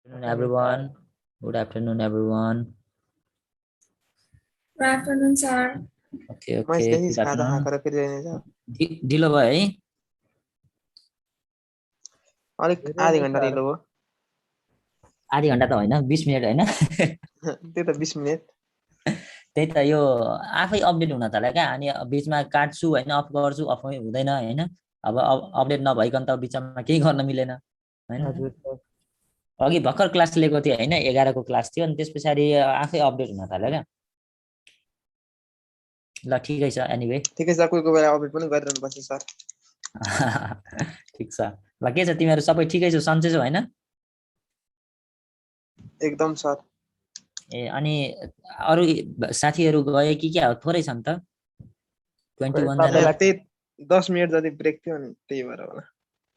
Afternoon, everyone. Good afternoon, everyone. Good afternoon, sir. Okay, मैले okay. त्यही Good खाजा afternoon. खाएर फेरि जाने छ ढिलो भयो है? अलिक आधी घण्टा ढिलो भयो आधी घन्टा त होइन, 20 मिनट होइन? त्यही त 20 मिनेट त्यही त यो आफै अपडेट हुन थाल्यो क्या, अनि बिचमा काट्छु होइन, अफ गर्छु, अफमै हुँदैन होइन। अब अपडेट नभइकन त बिचमा केही गर्न मिलेन होइन। अघि भर्खर क्लास लिएको थियो होइन, 11 को क्लास थियो, अनि त्यस पछाडि आफै अपडेट हुन थाल्यो क्या। ल ठिकै छ, एनिवे ठिकै छ कोही कोही बेला अपडेट पनि गरिरहनु पर्छ सर ठिक छ। ल के छ, तिमीहरू सबै ठिकै छौ, सन्चै छौ होइन? एकदम सर ए अनि अरू साथीहरू गए कि क्या हो, थोरै छन् त? 21 जना। त्यही 10 मिनेट जति ब्रेक थियो अनि त्यही भएर होला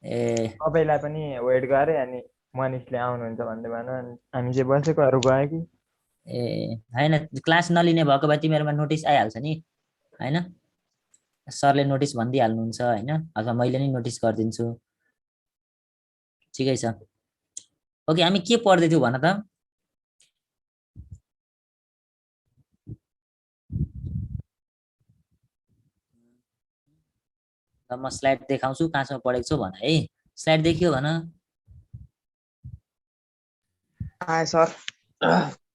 ए सबैलाई पनि वेट गरे अनि मनिषले आउनुहुन्छ भन्दै भन अनि हामी चाहिँ बसेकोहरू गयो कि ए होइन, क्लास नलिने भएको भए तिमीहरूमा नोटिस आइहाल्छ नि होइन, सरले नोटिस भनिदिइहाल्नुहुन्छ होइन, अथवा मैले नै नोटिस गरिदिन्छु। ठिकै छ। ओके, हामी के पढ्दै थियौँ भन त? ल म स्लाइड देखाउँछु, कहाँसम्म पढेको छु भन है। स्लाइड देखियो भन। आए सर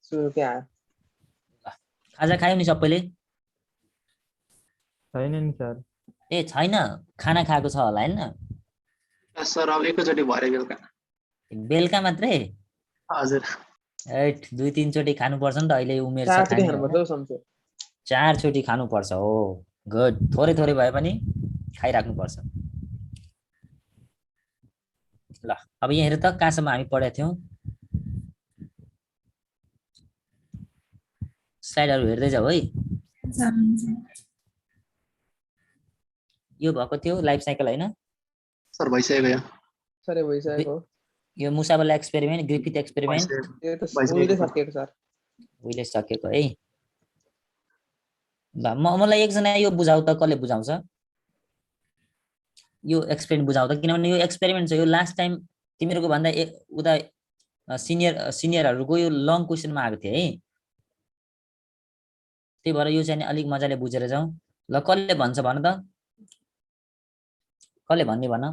सुरुकै आयो खाजा खायो नि सबैले? छैन नि सर ए छैन, खाना खाएको छ होला होइन? सर अब एकैचोटि भरे बेलुका बेलुका मात्रै? हजुर 2-3 चोटि खानुपर्छ नि त, अहिले उमेर छ चारचोटि खाने खानुपर्छ होइन? हौ सम्झो 4 चोटि खानुपर्छ हो। गुड, थोरै थोरै भए पनि खाइराख्नुपर्छ। ल अब यहाँ हेर त, कहाँसम्म हामी पढेका थियौँ? स्लाइडहरू हेर्दै जाऊ है। यो भएको थियो लाइफ साइकल होइन? सर भइसक्यो यो सर भइसकेको हो यो मुसाबला एक्सपेरिमेन्ट, ग्रिफिथ एक्सपेरिमेन्ट यो त उहिले सकिएको सर उहिले सकेको है। ल मलाई एकजना यो बुझाउ त, कसले बुझाउँछ यो एक्सपेरिमेन्ट बुझाउ त? किनभने यो एक्सपेरिमेन्ट छ, यो लास्ट टाइम तिमीहरूको भन्दा उता सिनियरहरूको यो लङ क्वेसनमा आएको थियो है, त्यही भएर यो चाहिँ अलिक मजाले बुझेर जाउँ। ल कसले भन्छ भन त, कसले भन्ने भन?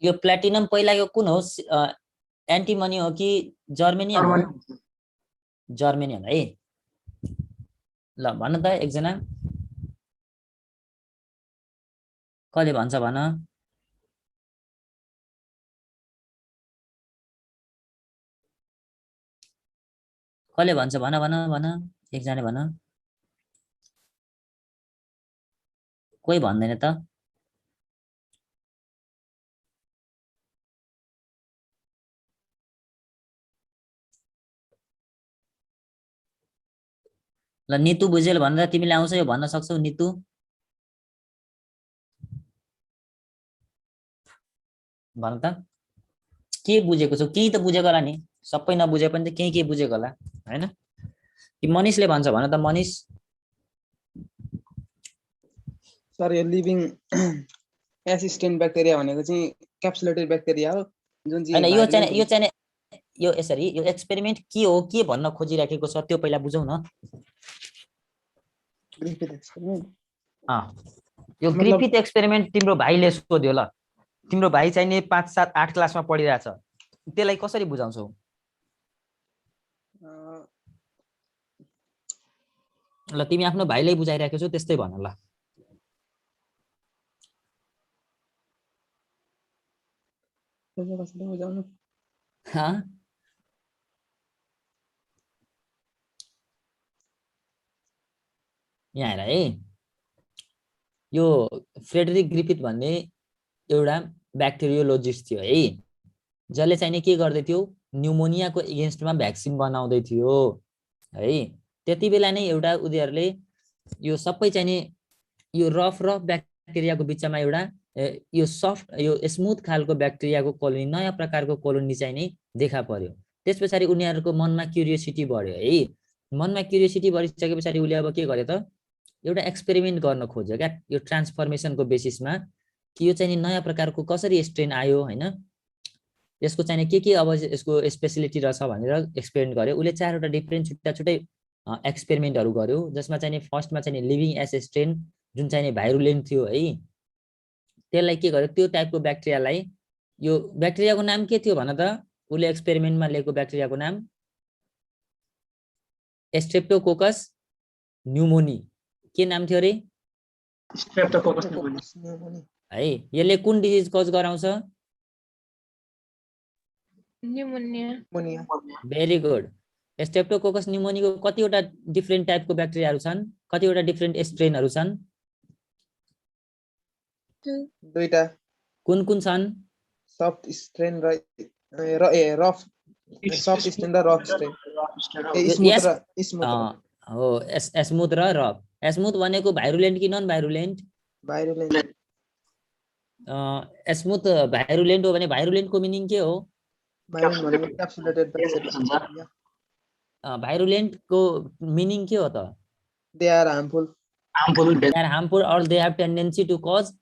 यो प्लेटिनम पहिलाको कुन हो, एन्टिमनी हो कि जर्मेनियम हो? जर्मेनियम है। ल भन त एकजना, कसले भन्छ भन? कसले भन्छ भन भन भन, एकजना भन। कोही भन्दैन त? ल नितु बुझेल भनेर तिमीले आउँछ, यो भन्न सक्छौ नितु? भन त के बुझेको छौ? केही त बुझेको होला नि, सबै नबुझे पनि त केही बुझेको होला होइन? कि मनिषले भन्छ भन त, मनिष? सर यो लिभिङ एसिस्टेन्ट ब्याक्टेरिया भनेको चाहिँ क्याप्सुलेटेड ब्याक्टेरिया हो जुन होइन, चाहिँ यो यसरी, यो एक्सपेरिमेन्ट के हो, के भन्न खोजिराखेको छ त्यो पहिला बुझौँ न। ग्रिफिथ एक्सपेरिमेन्ट यो ग्रिफिथ एक्सपेरिमेन्ट तिम्रो भाइले सोध्यो। ल तिम्रो भाइ चाहिँ नि 5, 7, 8 क्लासमा पढिरहेछ, त्यसलाई कसरी बुझाउँछौ? ल तिमी आफ्नो भाइलाई बुझाइराखेको छौ, त्यस्तै भन। ल यहाँ हेर है, यो फ्रेडरिक ग्रिफिथ भन्ने एउटा ब्याक्टेरियोलोजिस्ट थियो है, जसले चाहिँ नि के गर्दै थियो, न्युमोनियाको एगेन्स्टमा भ्याक्सिन बनाउँदै थियो है। त्यति बेला नै एउटा उनीहरूले यो सबै चाहिँ नि यो रफ ब्याक्टेरियाको बिचमा एउटा यो सफ्ट, यो स्मुथ खालको ब्याक्टेरियाको कोलोनी, नयाँ प्रकारको कोलोनी चाहिँ नि देखा पर्यो। त्यस पछाडि उनीहरूको मनमा क्युरियोसिटी बढ्यो है। मनमा क्युरियोसिटी बढिसके पछाडि उसले अब के गर्यो त, एउटा एक्सपेरिमेन्ट गर्न खोज्यो क्या, यो ट्रान्सफर्मेसनको बेसिसमा कि यो चाहिँ नि नयाँ प्रकारको कसरी स्ट्रेन आयो हैन, यसको चाहिँ नि के अब यसको स्पेशलिटी रहेछ भनेर एक्सपेरिमेन्ट गर्यो उसले। 4 वटा डिफ्रेन्ट छुट्टा छुट्टै एक्सपेरिमेन्टहरू गर्यो, जसमा चाहिँ नि फर्स्टमा चाहिँ नि लिभिङ एस स्ट्रेन जुन चाहिँ नि भाइरुलेन्ट थियो है, त्यसलाई के गर्यो, त्यो टाइपको ब्याक्टेरियालाई, यो ब्याक्टेरियाको नाम के थियो भन त, उसले एक्सपेरिमेन्टमा लिएको ब्याक्टेरियाको नाम स्ट्रेप्टोकोकस न्युमोनी। के नाम थियो रे स्ट्रेप्टोकोकस है? यसले कुन डिजिज कज गराउँछ? न्युमोनिया। Very good. स्ट्रेप्टोकोकस न्युमोनीको कतिवटा डिफ्रेन्ट टाइपको ब्याक्टेरियाहरू छन्, कतिवटा डिफ्रेन्ट स्ट्रेनहरू छन्? 2टा। कुन छन्? सफ्ट स्ट्रेन र रफ, सफ्ट स्ट्रेन र रफ स्ट्रेन। स्मुथ र स्मुथ हो, स्मुथ र रफ। स्मुथ भनेको भाइरुलेन्ट कि नन भाइरुलेन्ट? भाइरुलेन्ट। स्मुथ भाइरुलेन्ट हो भने भाइरुलेन्टको मिनिङ के हो? भाइरुलेन्ट भनेको क्याप्सुलेटेड ब्याक्टेरिया। भाइरुलेन्टको मिनिङ के हो त? They are harmful. They are harmful or they have tendency to cause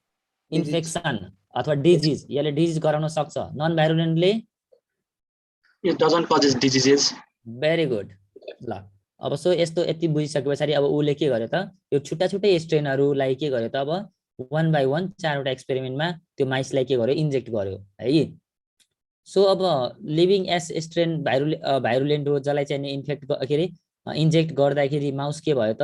infection अथवा डिजिज। यसले डिजिज गराउन सक्छ। नन भाइरुलेन्टले It doesn't cause diseases. Very good. ल अब सो यस्तो यति बुझिसके पछाडि अब उसले के गर्यो त, यो छुट्टा छुट्टै स्ट्रेनहरूलाई के गर्यो त, अब 1 बाइ 1 4 वटा एक्सपेरिमेन्टमा त्यो माइसलाई के गर्यो, इन्जेक्ट गर्यो है। सो अब लिभिङ एस स्ट्रेन भाइरुलेन्ट हो, जसलाई चाहिँ इन्फेक्ट के अरे इन्जेक्ट गर्दाखेरि माउस के भयो त,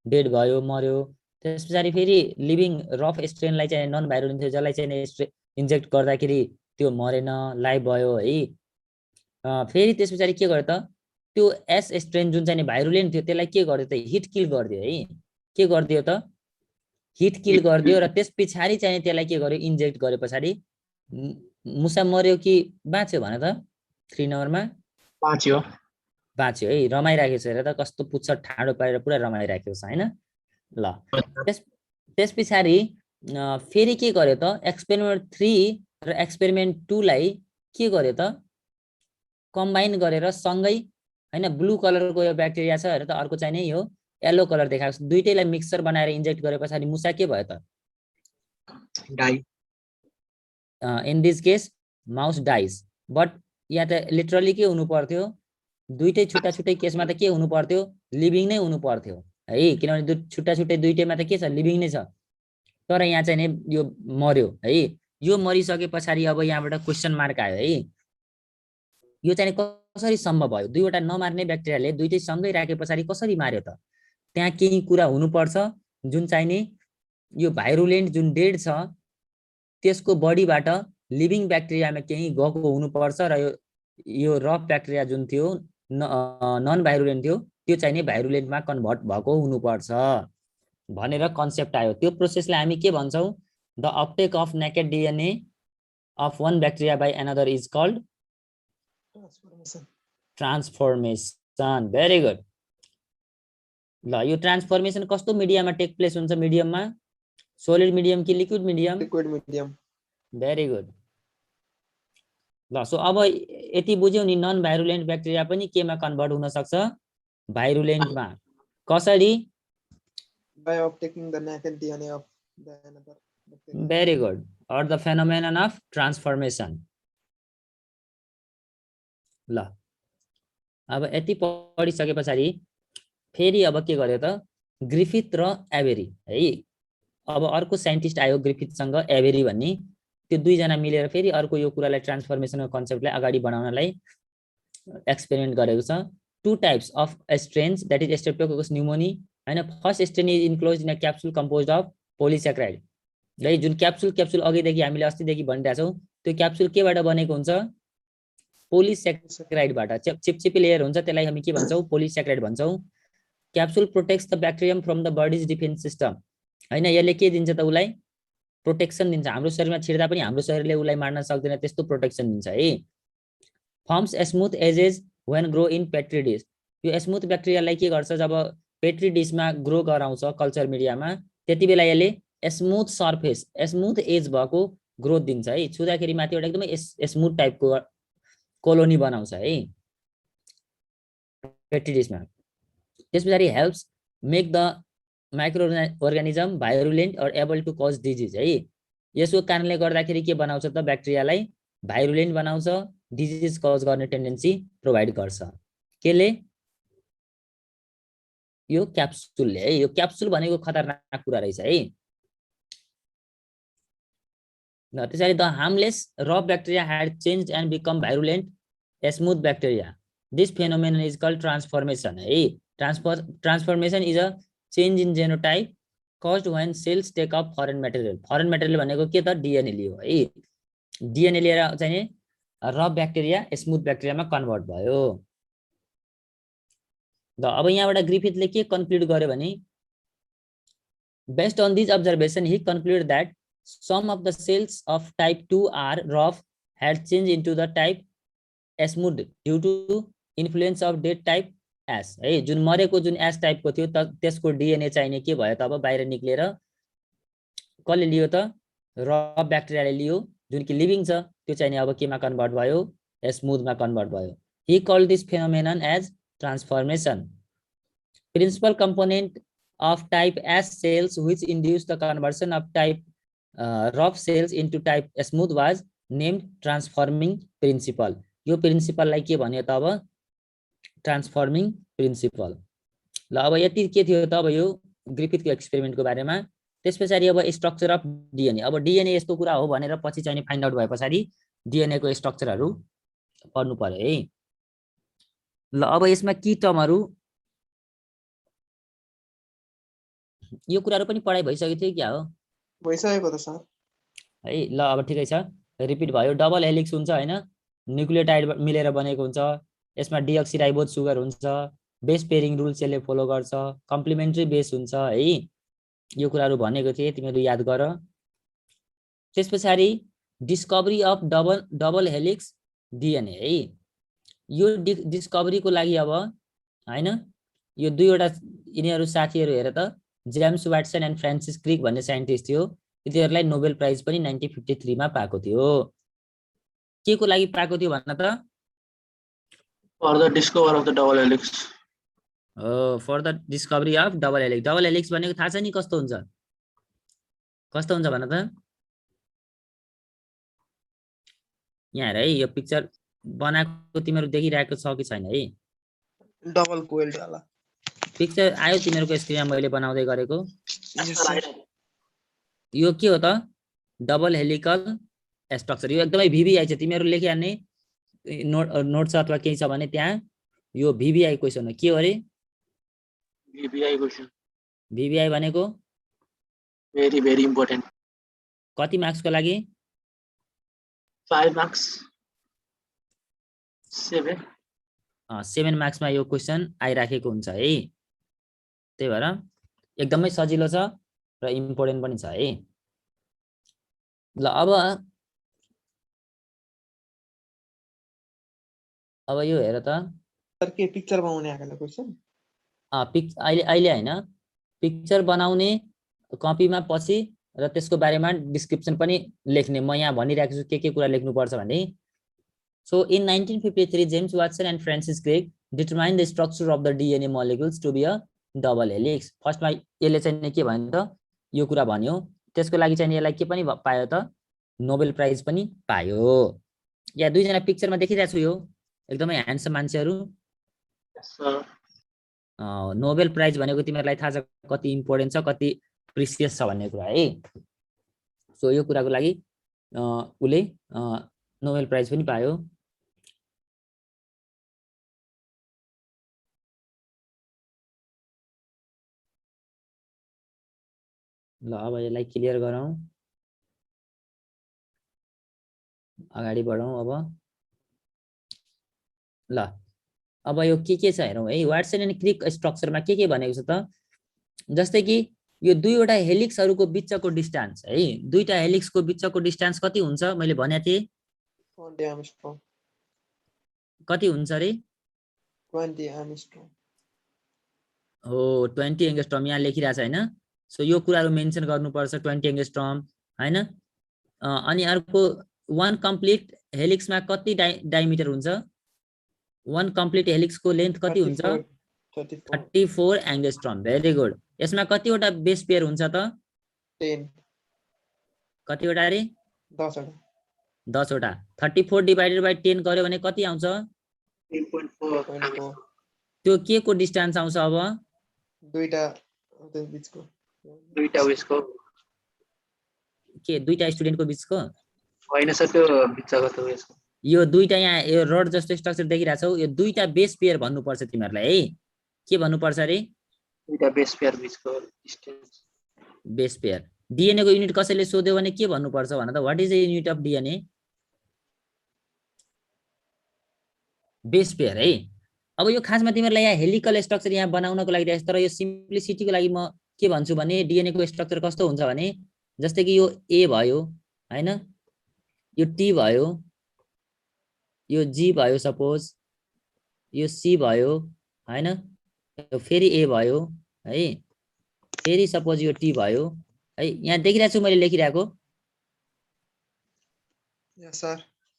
डेड भयो, मर्यो। त्यस पछाडि फेरि लिभिङ रफ स्ट्रेनलाई चाहिँ नन भाइरुलेन्ट थियो, जसलाई चाहिँ इन्जेक्ट गर्दाखेरि त्यो मरेन, लाइभ भयो है। फेरि त्यस पछाडि के गर्यो त, त्यो एस स्ट्रेन जुन चाहिँ भाइरुलेन्ट थियो त्यसलाई के गर्यो त, हिट किल गरिदियो है। के गरिदियो त, हिट किल गरिदियो। र त्यस पछाडि चाहिँ त्यसलाई के गर्यो, इन्जेक्ट गरे पछाडि मुसा मर्यो कि बाँच्यो भन त? 3 नम्बरमा बाँच्यो है। रमाइराखेको छ हेर त, कस्तो पुच्छ ठाडो पारेर पुरा रमाइराखेको छ हैन। ल त्यस पछाडि फेरि के गर्यो त, एक्सपेरिमेन्ट 3 र एक्सपेरिमेन्ट 2 लाई के गर्यो त, कम्बाइन गरेर सँगै हैन, ब्लू कलरको यो ब्याक्टेरिया छ हेर त, अर्को चाहिँ नि यो येलो कलर देखाएको छ, दुईटैलाई मिक्सचर बनाएर इन्जेक्ट गरे पछाडि मुसा के भयो त? Die. In this case mouse dies. But यहाँ त लिटरली के हुनु पर्थ्यो, दुईटै छुट्टा छुट्टै केसमा त के हुनु पर्थ्यो, लिभिङ नै हुनु पर्थ्यो है, किनभने छुट्टा छुट्टै दुईटैमा त के छ, लिभिङ नै छ। तर यहाँ चाहिँ नि यो मर्यो है। यो मरिसके पछाडि अब यहाँबाट क्वेसन मार्क आयो है, यो चाहिँ कसरी सम्भव भयो? दुईवटा नमार्ने ब्याक्टेरियाले दुईटै सँगै राखे पछाडि कसरी मार्यो त? त्यहाँ केही कुरा हुनुपर्छ, जुन चाहिँ नि यो भाइरुलेन्ट जुन डेड छ त्यसको बडीबाट लिभिङ ब्याक्टेरियामा केही गएको हुनुपर्छ, र यो रफ ब्याक्टेरिया जुन थियो नन भाइरुलेन्ट थियो, त्यो चाहिँ नि भाइरुलेन्टमा कन्भर्ट भएको हुनुपर्छ भनेर कन्सेप्ट आयो। त्यो प्रोसेसलाई हामी के भन्छौँ? The uptake of naked DNA of one bacteria by another is called transformation. Very good. ल यो ट्रान्सफर्मेसन कस्तो मिडियममा टेक प्लेस हुन्छ? मिडियममा सोलिड मिडियम कि liquid medium? Liquid medium. Very good. ल सो अब यति बुझ्यौ नि, नन भाइरुलेन्ट ब्याक्टेरिया पनि केमा कन्भर्ट हुन सक्छ? भाइरुलेन्टमा। कसरी? By uptaking the naked DNA of the another bacteria. Very good. Or the phenomenon of transformation. ल अब यति पढिसके पछाडि फेरि अब के गर्यो त, ग्रिफिथ र एबेरी है। अब अर्को साइन्टिस्ट आयो ग्रिफिथसँग एबेरी भन्ने, त्यो दुईजना मिलेर फेरि अर्को यो कुरालाई ट्रान्सफर्मेसनको कन्सेप्टलाई अगाडि बढाउनलाई एक्सपेरिमेन्ट गरेको छ। 2 types of strains, that is streptococcus pneumoniae हैन। First strain is enclosed in a capsule composed of polysaccharide है। जुन क्याप्सुल अघिदेखि हामीले अस्तिदेखि भनिरहेको छौँ, त्यो क्याप्सुल केबाट बनेको हुन्छ? पोलिस्याक्राइडबाट। चिपचिपी लेयर हुन्छ, त्यसलाई हामी के भन्छौँ? पोलिस्याक्राइड भन्छौँ। Capsule protects the bacterium from the body's defence system हैन। यसले के दिन्छ त? उसलाई प्रोटेक्सन दिन्छ। हाम्रो शरीरमा छिर्दा पनि हाम्रो शरीरले उसलाई मार्न सक्दैन, त्यस्तो प्रोटेक्सन दिन्छ है। Forms smooth edges when grow in petri dish. यो स्मुथ ब्याक्टेरियालाई के गर्छ? जब पेट्री डिशमा ग्रो गराउँछ कल्चर मिडियामा, त्यति बेला यसले स्मुथ सर्फेस, स्मुथ एज भएको ग्रोथ दिन्छ है। छुँदाखेरि माथिबाट एकदमै स्मुथ टाइपको कोलोनी बनाउँछ है पेट्री डिशमा। त्यस पछाडि helps make the microorganism virulent or able to cause disease है। यसको कारणले गर्दाखेरि के बनाउँछ त ब्याक्टेरियालाई भाइरुलेन्ट बनाउँछ, डिजिज कज गर्ने टेन्डेन्सी प्रोभाइड गर्छ। केले? यो क्याप्सुलले है। यो क्याप्सुल भनेको खतरनाक कुरा रहेछ है। त्यसैले the harmless rough bacteria had changed and become virulent smooth bacteria. This phenomenon is called transformation है। Transformation is a change in genotype caused when cells take up foreign material. Foreign material भनेको के त DNA लियो है। DNA लिएर चाहिँ rough bacteria smooth ब्याक्टेरियामा convert भयो। अब यहाँबाट ग्रिफिथले के कन्क्लुड गर्यो भने based on this observation he concluded that some of the cells of type 2R rough had changed into the type smooth due to influence of dead type S है। जुन मरेको जुन S टाइपको थियो त्यसको डिएनए चाहिने के भयो त अब बाहिर निक्लेर कसले लियो त रफ ब्याक्टेरियाले लियो जुन कि लिभिङ छ त्यो चाहिने अब केमा कन्भर्ट भयो स्मुथमा कन्भर्ट भयो। he called this phenomenon as transformation. Principal component of type S cells which induced the conversion of type rough cells into type smooth was named transforming principle. यो प्रिन्सिपललाई के भन्यो त अब ट्रान्सफर्मिङ प्रिन्सिपल। ल अब यति के थियो त अब यो ग्रिफिथको एक्सपेरिमेन्टको बारेमा। त्यसपछि अब स्ट्रक्चर अफ डिएनए। अब डिएनए यस्तो कुरा हो भनेर पछि चाहिँ फाइन्ड आउट भए पछाडि डिएनए को स्ट्रक्चरहरू पढ्नु पर्यो है। ल अब यसमा की टर्महरू यो कुराहरू पनि पढाइ भइसक्यो थियो क्या हो? भइसकेको त सर है। ल अब ठिकै छ, रिपिट भयो। डबल हेलिक्स हुन्छ हैन, न्युक्लियोटाइड मिलेर बनेको हुन्छ। यसमा डिअक्सिराइबोज सुगर हुन्छ, बेस पेयरिङ रुल यसले फलो गर्छ, कम्प्लिमेन्ट्री बेस हुन्छ है। यो कुराहरू भनेको थिए तिमीहरू याद गर। त्यसपछि discovery of double helix DNA है। यो डिस्कभरीको लागि अब हैन यो दुईवटा यिनीहरू साथीहरू हेर त James Watson and Francis Crick भन्ने साइन्टिस्ट थियो। तिनीहरूलाई नोबेल प्राइज पनि 1953 मा पाएको थियो। के को लागि पाएको थियो भन्न त? For the discovery of the double helix. For the discovery of double helix. Double helix भनेको थाहा छ नि कस्तो हुन्छ? कस्तो हुन्छ भन्न त? यहाँ हेर है, यो पिक्चर बनाएको तिमीहरू देखिरहेको छ कि छैन है? डबल कोइल्ड वाला पिक्चर आयो तिमीहरूको स्क्रिनमा मैले बनाउँदै गरेको? Yes, sir. यो के हो त? Double helical structure. यो एकदमै भिभिआई छ। तिमीहरू लेखिहाल्ने नोट छ अथवा केही छ भने त्यहाँ यो भिभिआई क्वेसन हो। के हो अरे? VBI question. भिभिआई भनेको Very, very important. कति मार्क्सको लागि? 5 marks. 7. 7 मार्क्समा यो क्वेसन आइराखेको हुन्छ है। त्यही भएर एकदमै सजिलो छ र इम्पोर्टेन्ट पनि छ है। ल अब यो हेर त सर के पिक्चर बनाउने आएको क्वेशन? अहिले हैन, पिक्चर बनाउने कपीमा पछि र त्यसको बारेमा डिस्क्रिप्सन पनि लेख्ने। म यहाँ भनिरहेको छु के कुरा लेख्नु पर्छ भने। So in 1953 James Watson and Francis Crick determine the structure of the DNA molecules to be a double helix. फर्स्टमा यसले चाहिँ के भन्यो त? यो कुरा भन्यो। त्यसको लागि चाहिँ यसलाई के पनि पायो त? नोबेल प्राइज पनि पायो। यहाँ दुईजना पिक्चरमा देखिरहेको छु, यो एकदमै ह्यान्डसम मान्छेहरू। Yes, sir. नोबेल प्राइज भनेको तिमीहरूलाई थाहा छ कति इम्पोर्टेन्ट छ, कति प्रिसियस छ भन्ने कुरा है। सो यो कुराको लागि उसले नोबेल प्राइज पनि पायो। ल अब यसलाई क्लियर गरौँ, अगाडि बढौँ। अब यो के छ हेरौँ है। वाटसन एन्ड क्रिक स्ट्रक्चरमा के भनेको छ त? जस्तै कि यो दुईवटा हेलिक्सहरूको बिचको डिस्टेन्स है, दुईटा हेलिक्सको बिचको डिस्टेन्स कति हुन्छ? मैले भनेको थिएँ 20 एङ्स्ट्रोम। कति हुन्छ रे? 20 एङ्स्ट्रोम हो, 20 एङ्स्ट्रोम यहाँ लेखिरहेको छ हैन। सो यो कुराहरू मेन्सन गर्नुपर्छ, 20 एङ्स्ट्रोम हैन। अनि अर्को वान कम्प्लिट हेलिक्समा कति डायमिटर हुन्छ? वान कम्प्लिट हेलिक्सको लेन्थ कति हुन्छ? 34 एङ्स्ट्रोम। Very good. यसमा कतिवटा बेस पेयर हुन्छ त? 10। कतिवटा रे 10 वटा 10 वटा 34 डिवाइडेड बाइ 10 गर्यो भने कति आउँछ 3.4 0.4 त्यो के को डिस्टेन्स आउँछ अब दुईटा त्यो बीचको दुईटा उयसको के दुईटा स्टुडेन्टको बीचको होइन सर त्यो बिचको त्यो उयसको यो दुईटा यहाँ यो रड जस्तो स्ट्रक्चर देखिरहेछौ यो दुईटा बेस पेयर भन्नुपर्छ तिमीहरूलाई है के भन्नुपर्छ रे दुईटा बेस पेयर बिचको डिस्टेन्स बेस पेयर डिएनए को युनिट कसैले सोध्यो भने के भन्नुपर्छ भन त what is the unit of DNA base pair है अब यो खासमा तिमीहरूलाई यहाँ हेलिकल स्ट्रक्चर यहाँ बनाउनको लागि दिएको छ तर यो सिम्प्लिसिटीको लागि म के भन्छु भने डिएनए को स्ट्रक्चर कस्तो हुन्छ भने जस्तै कि यो ए भयो हैन यो टी भयो यो जी भयो सपोज यो सी भयो हैन फेरि ए भयो है फेरि सपोज यो टी भयो है यहाँ देखिरहेको छु मैले लेखिरहेको यस सर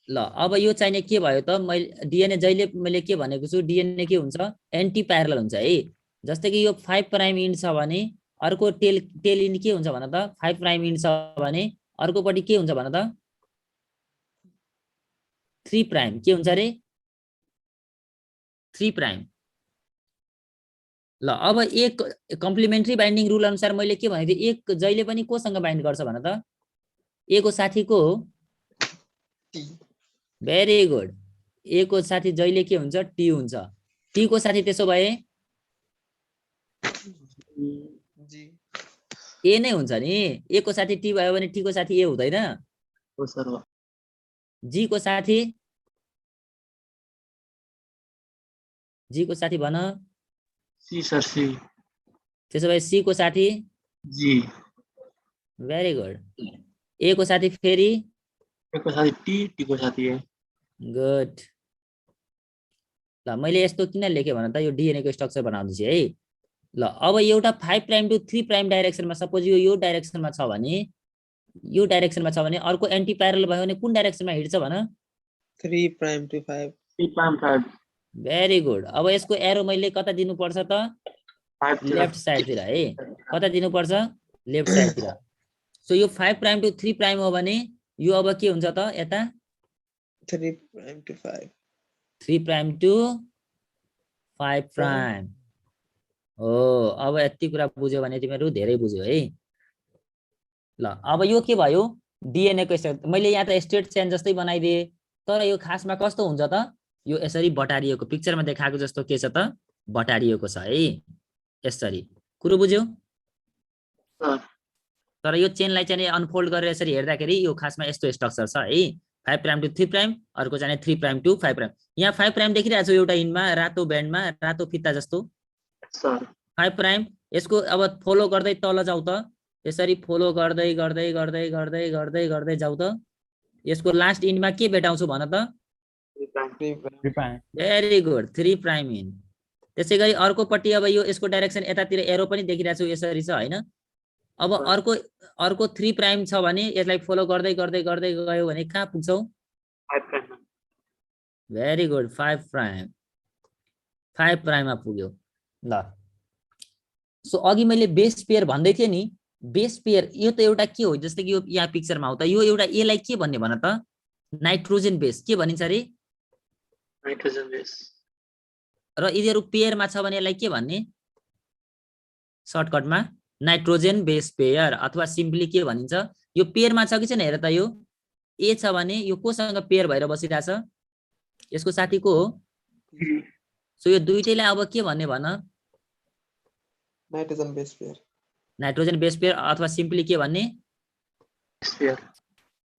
ल अब यो चाहिने के भयो त मैले डिएनए जहिले मैले के भनेको छु डिएनए के हुन्छ एन्टी प्यारलल हुन्छ है जस्तै कि यो 5 प्राइम इन्ड छ भने अर्को टेल इन्ड के हुन्छ भन त 5 प्राइम इन्ड छ भने अर्कोपट्टि के हुन्छ भन त 3 प्राइम के हुन्छ रे 3 प्राइम ल अब एक कम्प्लिमेन्ट्री बाइन्डिङ रुल अनुसार मैले के भनेको थिएँ एक जहिले पनि कोसँग बाइन्ड गर्छ भन त ए को साथी को टी भेरी गुड ए को साथी जहिले के हुन्छ टी हुन्छ टी को साथी त्यसो भए जी ए नै हुन्छ नि ए को साथी टी भयो भने टी को साथी ए हुँदैन हो सर हो जी को साथी भन सी सर सी त्यसो भए सी को साथी जी भेरी गुड ए को साथी फेरि एको साथी टी को साथी है गुड ल मैले यस्तो किन लेखेँ भन त यो डिएनए को स्ट्रक्चर बनाउँदैछु है ल अब एउटा 5 प्राइम टु 3 प्राइम डाइरेक्सनमा सपोज यो डाइरेक्सनमा छ भने यो डाइरेक्सनमा छ भने अर्को एन्टी प्यारलल भयो भने कुन डाइरेक्सनमा हिड्छ भन 3 prime to 5 3 prime 5 very good अब यसको एरो मैले कता दिनुपर्छ त 5 लेफ्ट साइडतिर है कता दिनुपर्छ लेफ्ट साइडतिर सो यो 5 प्राइम टु 3 प्राइम हो भने यो अब के हुन्छ त यता 3 prime to 5 3 prime to 5 prime हो अब यति कुरा बुझ्यो भने तिमीहरू धेरै बुझ्यो है ल अब यो के भयो डिएनए को मैले यहाँ त स्ट्रेट चेन जस्तै बनाइदिए तर यो खासमा कस्तो हुन्छ त यो यसरी बटारिएको पिक्चरमा देखाएको जस्तो के छ त बटारिएको छ है यसरी कुरो बुझ्यो तर यो चेनलाई चाहिँ अनफोल्ड गरेर यसरी हेर्दाखेरि यो खासमा यस्तो स्ट्रक्चर छ है 5 प्राइम टु 3 प्राइम अर्को चाहिँ 3 प्राइम टु 5 प्राइम यहाँ 5 प्राइम देखिरहेको छु एउटा इनमा रातो ब्यान्डमा रातो फिता जस्तो 5 प्राइम यसको अब फलो गर्दै तल जाऊ त यसरी फलो गर्दै गर्दै गर्दै गर्दै गर्दै गर्दै जाऊ त यसको लास्ट इन्डमा के भेटाउँछु भन त भेरी गुड 3 प्राइम इन त्यसै गरी अर्कोपट्टि अब यो यसको डाइरेक्सन यतातिर एरो पनि देखिरहेको छु यसरी छ हैन अब अर्को 3 प्राइम छ भने यसलाई फलो गर्दै गर्दै गर्दै गयो भने कहाँ पुग्छौ 5 प्राइम भेरी गुड 5 प्राइममा पुग्यो ल सो अघि मैले बेस पेयर भन्दै थिएँ नि बेस पेयर यो त एउटा के हो जस्तै कि यो यहाँ पिक्चरमा हो त यो एउटा ए लाई के भन्ने भन त नाइट्रोजन बेस के भनिन्छ रे नाइट्रोजन बेस र यिनीहरू पेयरमा छ भने यसलाई के भन्ने सर्टकटमा नाइट्रोजन बेस पेयर अथवा सिम्पली के भनिन्छ यो पेयरमा छ कि छैन हेर त यो ए छ भने यो कोसँग पेयर भएर बसिरहेछ यसको साथी को हो सो यो दुईटैलाई अब के भन्ने भन nitrogen base pair nitrogen base pair अथवा सिम्पली के भन्ने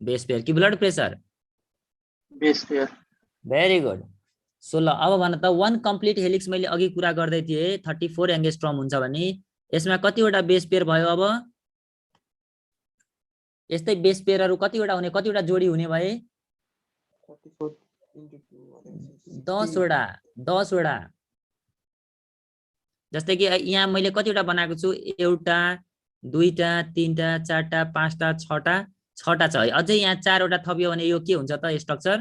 बेस पेयर कि blood pressure base pair very good so ल अब भन त 1 कम्प्लिट हेलिक्स मैले अघि कुरा गर्दै थिएँ 34 एंगस्ट्रम हुन्छ भने यसमा कतिवटा बेस पेयर भयो अब यस्तै बेस पेयरहरु कतिवटा हुने कतिवटा जोडी हुने भए 10 वटा जस्तै कि यहाँ मैले कतिवटा बनाएको छु एउटा दुईटा तीनटा चारटा पाँचटा छटा छ है अझै यहाँ 4 वटा थपियो भने यो के हुन्छ त स्ट्रक्चर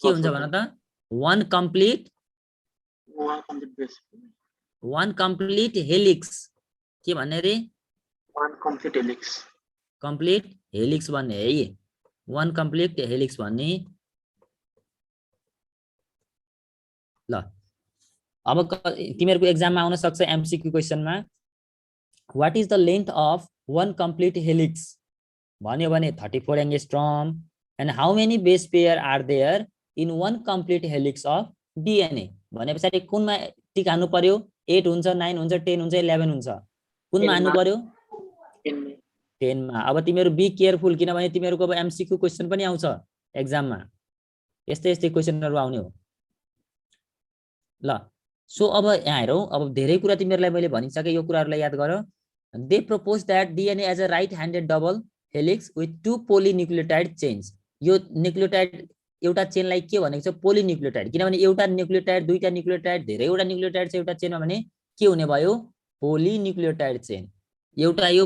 के हुन्छ भन त 1 कम्प्लिट हेलिक्स के भन्ने रे 1 कम्प्लिट हेलिक्स कम्प्लिट हेलिक्स भन्ने है, वान कम्प्लिट हेलिक्स भन्ने। ल अब तिमीहरूको एक्जाममा आउन सक्छ एमसीक्यू क्वेसनमा, what is the length of one complete helix भन्यो भने 34 angstrom, and how many base pair are there in one complete helix of DNA भने पछाडि कुनमा टिक हान्नु पर्यो? 8 हुन्छ, 9 हुन्छ, 10 हुन्छ, 11 हुन्छ, कुनमा हान्नु पर्यो? 10 मा। अब तिमीहरू बी केयरफुल, किनभने तिमीहरूको अब एमसीक्यू क्वेसन पनि आउँछ एक्जाममा, यस्तै यस्तै क्वेसनहरू आउने हो। ल सो अब यहाँ हेरौँ, अब धेरै कुरा तिमीहरूलाई मैले भनिसकेँ, यो कुराहरूलाई याद गर। They propose that DNA as a right handed double helix with 2 polynucleotide chains. यो न्युक्लियोटाइड एउटा चेनलाई के भनेको छ? पोलिन्युक्लियोटाइड, किनभने एउटा न्युक्लियोटाइड, दुईटा न्युक्लियोटाइड, धेरैवटा न्युक्लियोटाइड छ एउटा चेनमा भने के हुने भयो? पोलिन्युक्लियोटाइड चेन। एउटा यो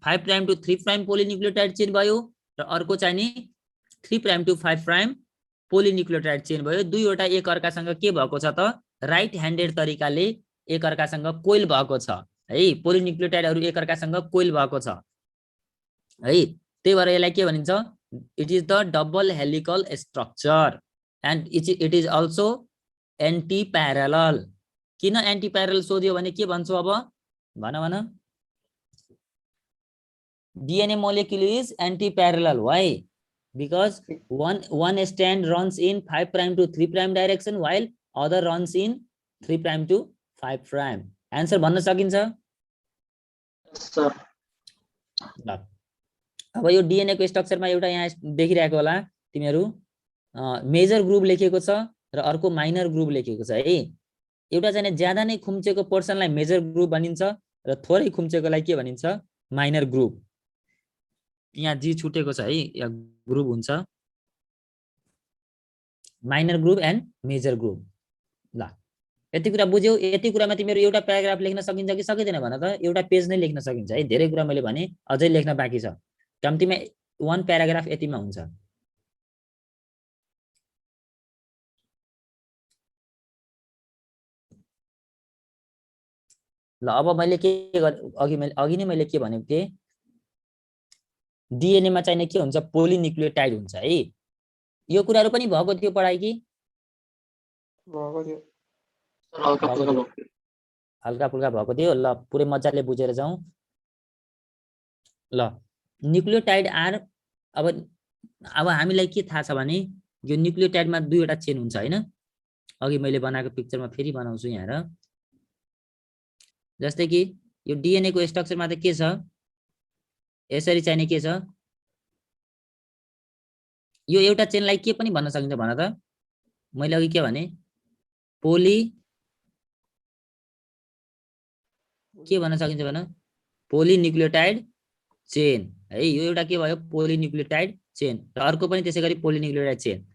5 प्राइम टु 3 प्राइम पोलिन्युक्लियोटाइड चेन भयो, र अर्को चाहिँ नि 3 प्राइम टु 5 प्राइम पोलिन्युक्लियोटाइड चेन भयो। दुईवटा एक अर्कासँग के भएको छ त? राइट ह्यान्डेड तरिकाले एक अर्कासँग कोइल भएको छ है। पोलिन्युक्लियोटाइडहरू एक अर्कासँग कोइल भएको छ है, त्यही भएर यसलाई के भनिन्छ? It is the double helical structure and it is also anti parallel. किन एन्टी प्यारलल सोध्यो भने के भन्छौ? अब भन। DNA molecule is anti-parallel. Why? Because one strand runs in 5 prime to 3 prime direction while other runs in 3 prime to 5 prime. Answer भन्न सकिन्छ? Sir अब यो DNA को स्ट्रक्चरमा एउटा यहाँ देखिरहेको होला तिमीहरू, मेजर ग्रुप लेखेको छ र अर्को माइनर ग्रुप लेखेको छ है। एउटा चाहिँ ज्यादा नै खुम्चेको पोर्सनलाई मेजर ग्रुप भनिन्छ र थोरै खुम्चेकोलाई के भनिन्छ? Minor group. यहाँ जी छुटेको छ है, या ग्रुप हुन्छ minor group and major group. ल यति कुरा बुझ्यौ? यति कुरामा तिमीहरू एउटा प्याराग्राफ लेख्न सकिन्छ कि सकिँदैन भन त? एउटा पेज नै लेख्न सकिन्छ है, धेरै कुरा मैले भने अझै लेख्न बाँकी छ। कम्तीमा 1 प्याराग्राफ यतिमा हुन्छ। ल अब मैले के अघि नै मैले के भनेको थिएँ, डीएनए मा चाहिँ के हुन्छ? पोलिन्युक्लियोटाइड हुन्छ है। यो कुराहरु पनि भएको थियो पढाइ कि? भएको थियो। हल्का फुल्का भएको थियो। ल पुरै मजाले बुझेर जाउँ। ल न्युक्लियोटाइड आर, अब हामीलाई के थाहा छ भने यो न्युक्लियोटाइडमा दुईवटा चेन हुन्छ हैन? अघि मैले बनाएको पिक्चरमा फेरि बनाउँछु यहाँ हेर। जस्तै कि यो डीएनए को स्ट्रक्चरमा त के छ? यसरी चाहिने के छ? यो एउटा चेनलाई के पनि भन्न सकिन्छ भन त? मैले अघि के भने? के भन्न सकिन्छ भन? पोलिन्युक्लियोटाइड चेन है। यो एउटा के भयो? पोलिन्युक्लियोटाइड चेन, र अर्को पनि त्यसै गरी पोलिन्युक्लियोटाइड चेन।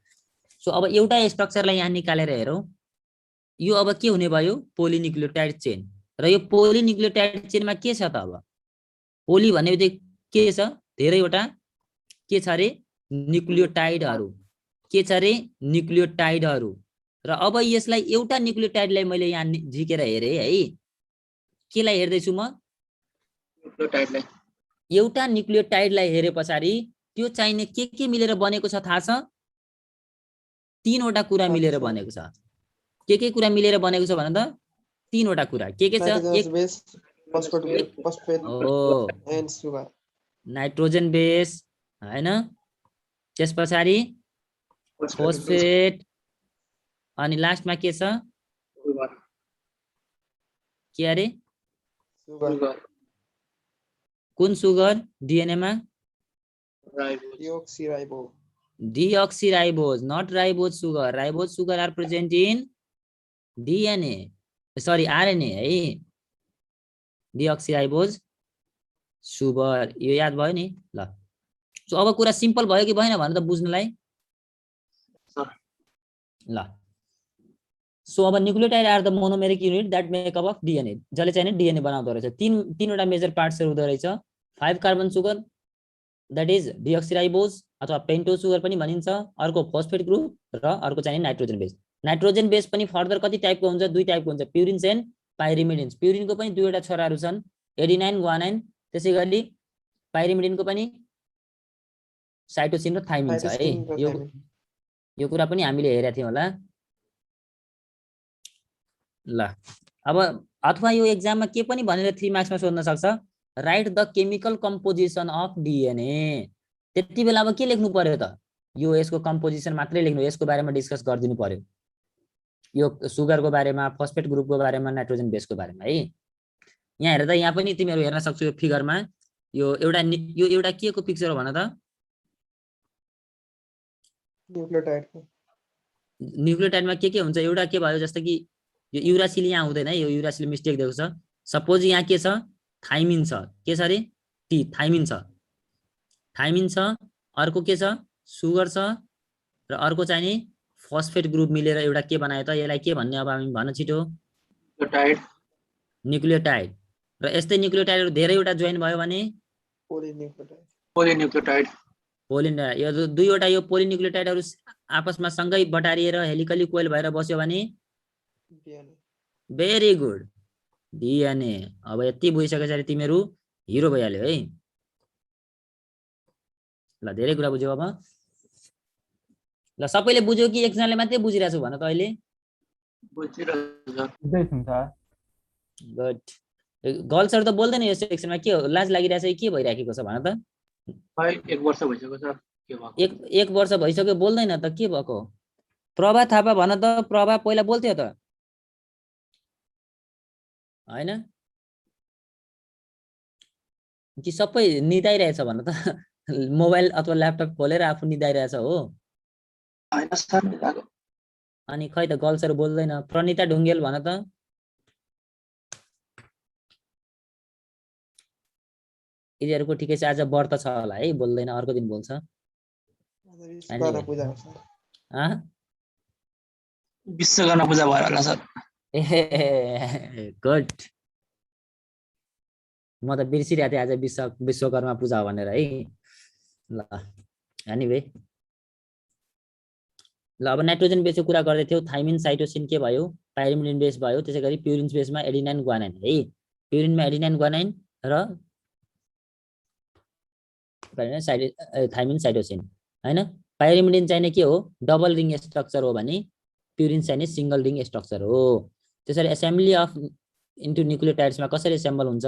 सो अब एउटा स्ट्रक्चरलाई यहाँ निकालेर हेरौँ। यो अब के हुने भयो? पोलिन्युक्लियोटाइड चेन। र यो पोलिन्युक्लियोटाइड चेनमा के छ त? अब पोली भन्ने बित्तिकै के छ? धेरैवटा के छ रे? न्युक्लियोटाइडहरू। के छ रे? न्युक्लियोटाइडहरू। र अब यसलाई एउटा न्युक्लियोटाइडलाई मैले यहाँ झिकेर हेरे है। केलाई हेर्दैछु म? न्युक्लियोटाइडलाई। एउटा न्युक्लियोटाइडलाई हेरे पछाडि त्यो चाहिने के मिलेर बनेको छ थाहा छ? 3 वटा कुरा मिलेर बनेको छ। के कुरा मिलेर बनेको छ भन त? 3 वटा कुरा। के छ? नाइट्रोजन बेस हैन, त्यस पछाडि फोस्फेट, अनि लास्टमा के छ? के अरे? कुन सुगर डीएनए मा? Deoxyribose, not ribose sugar. Ribose sugar are present in DNA. Sorry, RNA है। Deoxyribose sugar, यो याद भयो नि? ल सो अब कुरा सिम्पल भयो कि भएन भन त बुझ्नलाई? ल सो अब nucleotide are the monomeric unit that make up of DNA, जसले चाहिँ डीएनए बनाउँदो रहेछ। तीनवटा मेजर पार्ट्सहरु हुँदो रहेछ। 5 कार्बन सुगर दैट इज डिओक्सिराइबोज अथवा पेन्टोज सुगर पनि भनिन्छ, अर्को फोस्फेट ग्रुप, र अर्को चाहिँ नाइट्रोजन बेस। नाइट्रोजन बेस पनि फर्दर कति टाइपको हुन्छ? 2 टाइपको हुन्छ, प्युरिन्स एन्ड पाइरिमिडिन्स। प्युरिनको पनि 2वटा छोराहरू छन्, एडिनाइन, ग्वानाइन। त्यसैगरी पाइरिमिडिनको पनि साइटोसिन र थाइमिन छ है। Cytosine र यो thymine. यो कुरा पनि हामीले हेरेका थियौँ होला। ल अब अथवा यो एक्जाममा के पनि भनेर 3 मार्क्समा सोध्न सक्छ, right the chemical composition of DNA. त्यति बेला अब के लेख्नु पर्यो त, यो यसको कम्पोजिसन मात्रै लेख्नु, यसको बारेमा डिस्कस गरिदिनु पर्यो, यो सुगरको बारेमा, फस्फेट ग्रुपको बारेमा, नाइट्रोजन बेसको बारेमा है। यहाँ हेर त, यहाँ पनि तिमीहरू हेर्न सक्छौ यो फिगरमा, यो एउटा के को पिक्चर हो भन त, Nucleotide को. न्युक्लियोटाइडमा के हुन्छ, एउटा के भयो जस्तो कि यो युरासिल यहाँ हुँदैन है, यो युरासिल मिस्टेक दिएको छ। सपोज यहाँ के छ, थाइमिन छ, के छ अरे थाइमिन छ, थाइमिन छ, अर्को के छ सुगर छ, र अर्को चाहिँ नि फस्फेट ग्रुप मिलेर एउटा के बनायो त, यसलाई के भन्ने अब हामी भन्न छिटो, न्युक्लियोटाइड। र यस्तै न्युक्लियोटाइडहरु धेरैवटा जोइन भयो भने पोलिन्युक्लियोटाइड। यो दुईवटा यो पोलिन्युक्लियोटाइडहरु आपसमा सँगै बटारिएर हेलिकली कोइल भएर बस्यो भने भेरी गुड, डिएनए। अब यति बुझिसकेपछि तिमीहरू हिरो भइहाल्यो है। ल धेरै कुरा बुझ्यौ अब। ल सबैले बुझ्यो कि एकजनाले मात्रै बुझिरहेको छु भन त अहिले? गुड। गर्ल्सहरु त बोल्दैन यो सेक्सनमा, के हो लाज लागिरहेछ कि के भइराखेको छ भन त? एक वर्ष भइसक्यो सर, के भएको? एक वर्ष भइसक्यो बोल्दैन त, के भएको? प्रभा थापा भन त, प्रभा पहिला बोल्थ्यो त हैन कि सबै निदाइरहेछ भन त? मोबाइल अथवा ल्यापटप खोलेर आफू निदाइरहेछ हो? हैन सर, निदाएको। अनि खै त गर्ल्सहरु बोल्दैन। प्रणिता ढुङ्गेल भन त? यिनीहरुको ठिकै छ, आज व्रत छ होला है, बोल्दैन, अर्को दिन बोल्छ। विश्वकर्मा पूजा भएर होला सर। गुड। म त बिर्सिरहेको थिएँ आज विश्वकर्मा पूजा हो भनेर है। ल एनीवे, ल अब नाइट्रोजन बेसको कुरा गर्दै थियौ। थाइमिन साइटोसिन के भयो, पाइरिमिडिन बेस भयो। त्यसैगरी प्युरिन बेसमा एडिनाइन ग्वानाइन है। प्युरिनमा एडिनाइन ग्वानाइन र थाइमिन साइटोसिन हैन। पाइरिमिडिन चाहिँ के हो, डबल रिङ स्ट्रक्चर हो भने प्युरिन चाहिँ सिंगल रिङ स्ट्रक्चर हो। त्यसरी एसेम्बली अफ इन्टु न्युक्लियोटाइड्समा कसरी एसेम्बल हुन्छ,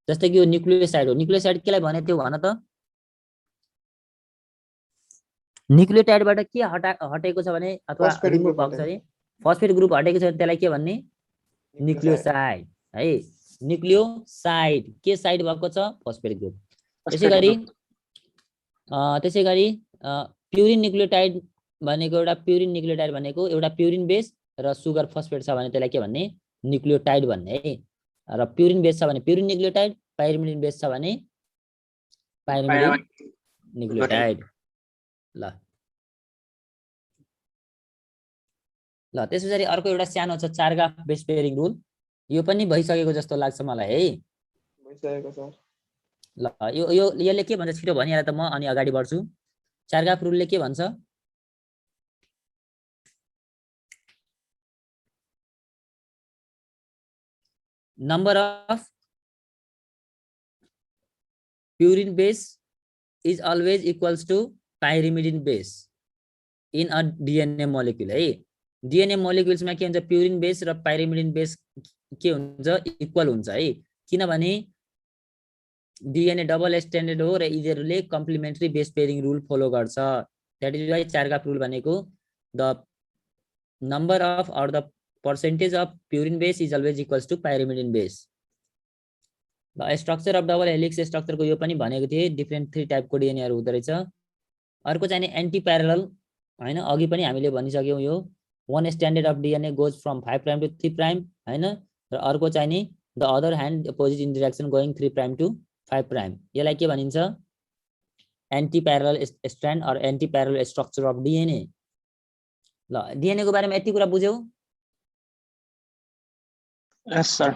जस्तै कि यो न्युक्लियोसाइड हो। न्युक्लियोसाइड केलाई भने थियो भन त? न्युक्लियोटाइडबाट के हटेको छ भने, अथवा रिमुभ भएको छ अरे फस्फेट ग्रुप हटेको छ, त्यसलाई के भन्ने? न्युक्लियोसाइड है। न्युक्लियोसाइड के साइड भएको छ? Phosphate group. त्यसैगरी प्युरिन न्युक्लियोटाइड भनेको एउटा प्युरिन बेस र सुगर फस्फेट छ भने त्यसलाई के भन्ने? न्युक्लियोटाइड भन्ने है। र प्युरिन बेस छ भने प्युरिन न्युक्लियोटाइड, पाइरिमिडिन बेस छ भने पाइरिमिडिन न्युक्लियोटाइड। ल त्यसपछि अर्को एउटा सानो छ चार्गाफ बेस पेयरिङ रुल। यो पनि भइसकेको जस्तो लाग्छ मलाई है। भइसकेको सर। ल यसले के भन्छ छिटो भनिहाल त, म अनि अगाडि बढ्छु। चार्गाफ रुलले के भन्छ? Number of purine base is always equals to pyrimidine base in a DNA molecule है। डिएनए मोलिक्युल्समा के हुन्छ, प्युरिन बेस र पाइरिमिडिन बेस के हुन्छ? इक्वल हुन्छ है। किनभने डिएनए डबल स्ट्यान्डर्ड हो र यिनीहरूले complementary base pairing rule follow गर्छ। That is why Chargaff rule भनेको the number of or the percentage of purine base is always equals to pyrimidine base. ल स्ट्रक्चर अफ डबल हेलिक्स स्ट्रक्चरको यो पनि भनेको थिएँ, डिफ्रेन्ट 3 टाइपको डिएनएहरू हुँदो रहेछ। अर्को चाहिँ नि एन्टी प्यारलल हैन, अघि पनि हामीले भनिसक्यौँ। यो 1 standard of DNA goes from 5 prime to 3 prime हैन। र अर्को चाहिँ नि the other hand opposite in direction going 3 prime to 5 prime. यसलाई के भनिन्छ? Antiparallel strand or antiparallel structure of DNA. ल डिएनए को बारेमा यति कुरा बुझ्यौ? Yes sir.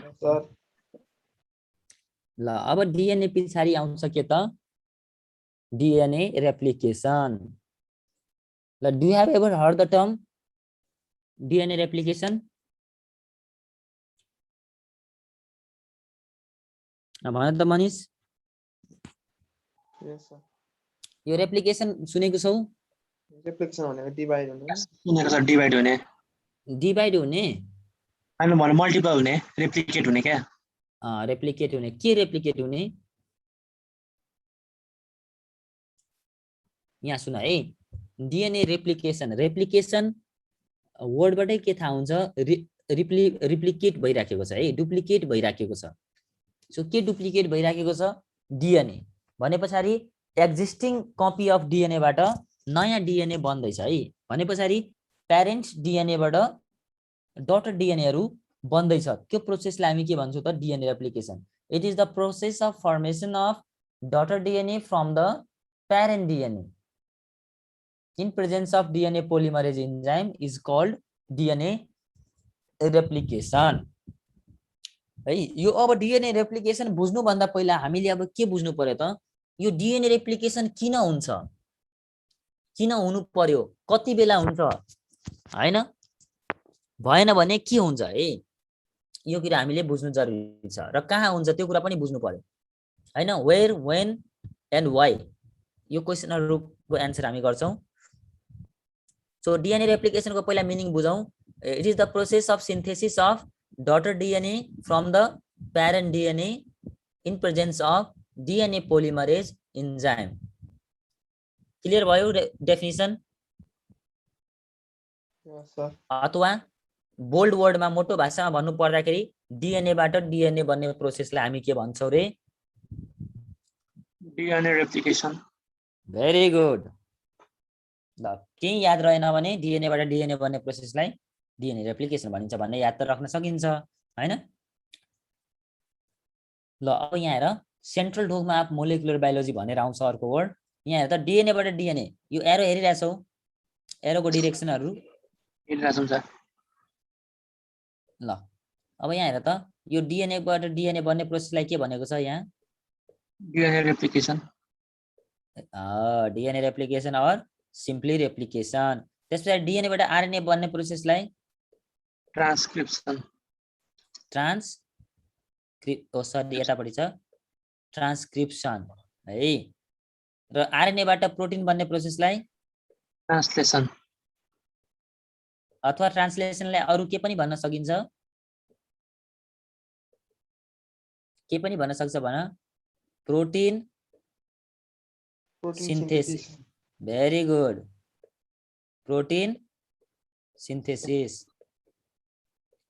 ल अब डिएनए पछाडि आउँछ के त? DNA replication. ल do you have ever heard the term DNA replication? भन त मनिष। यस सर। यो रेप्लिकेसन सुनेको छौ? रेप्लिकेसन भनेको डिभाइड हुने सुनेको छ डिभाइड हुने डिभाइड हुने हामी भने मल्टिपल हुने रेप्लिकेट हुने क्या रेप्लिकेट हुने के रेप्लिकेट हुने यहाँ सुन है डिएनए रेप्लिकेसन रेप्लिकेसन वर्डबाटै के थाहा हुन्छ रिप्लिकेट भइराखेको छ है डुप्लिकेट भइराखेको छ सो के डुप्लिकेट भइराखेको छ डिएनए भने पछाडि एक्जिस्टिङ कपी अफ डिएनए बाट नयाँ डिएनए बन्दैछ है भने पछाडि प्यारेन्ट्स डिएनए बाट डटर डिएनएहरू बन्दैछ त्यो प्रोसेसलाई हामी के भन्छौँ त DNA replication it is the process of formation of daughter DNA from the parent DNA in presence of DNA polymerase enzyme is called DNA replication है यो अब DNA replication बुझ्नु भन्दा पहिला हामीले अब के बुझ्नु पर्यो त यो DNA replication किन हुन्छ किन हुनु पर्यो कति बेला हुन्छ हैन भएन भने के हुन्छ है यो कुरा हामीले बुझ्नु जरुरी छ र कहाँ हुन्छ त्यो कुरा पनि बुझ्नु पर्यो हैन वेयर व्हेन एन्ड व्हाई यो क्वेशनहरुको आन्सर हामी गर्छौं So DNA replication को पहिला meaning बुझौं it is the process of synthesis of daughter DNA from the parent DNA in presence of DNA polymerase enzyme clear भयो definition अथवा बोल्ड वर्डमा मोटो भाषामा भन्नु पर्दाखेरि DNA बाट DNA बन्ने प्रोसेसलाई हामी के भन्छौं रे DNA replication very good ल केही याद रहेन भने डिएनए बाट डिएनए बन्ने प्रोसेसलाई डिएनए रेप्लिकेसन भनिन्छ भन्ने याद त राख्न सकिन्छ हैन ल अब यहाँ हेर central dogma of molecular biology भनेर आउँछ अर्को वर्ड यहाँ हेर त डिएनए बाट डिएनए यो एरो हेरिरहेछौ एरोको डाइरेक्सनहरु हेरिरहेछौं सर ल अब यहाँ हेर त यो डिएनए बाट डिएनए बन्ने प्रोसेसलाई के भनेको छ यहाँ DNA replication डिएनए रेप्लिकेसन और सिम्पली रेप्लिकेसन त्यसपछि डिएनए बाट आरएनए बन्ने प्रोसेसलाई ट्रान्सक्रिप्सन यतापट्टि छ ट्रान्सक्रिप्सन है र आरएनए बाट प्रोटिन बन्ने प्रोसेसलाई ट्रान्सलेसन अथवा ट्रान्सलेसनलाई अरु के पनि भन्न सकिन्छ के पनि भन्न सक्छ भन protein synthesis very good protein synthesis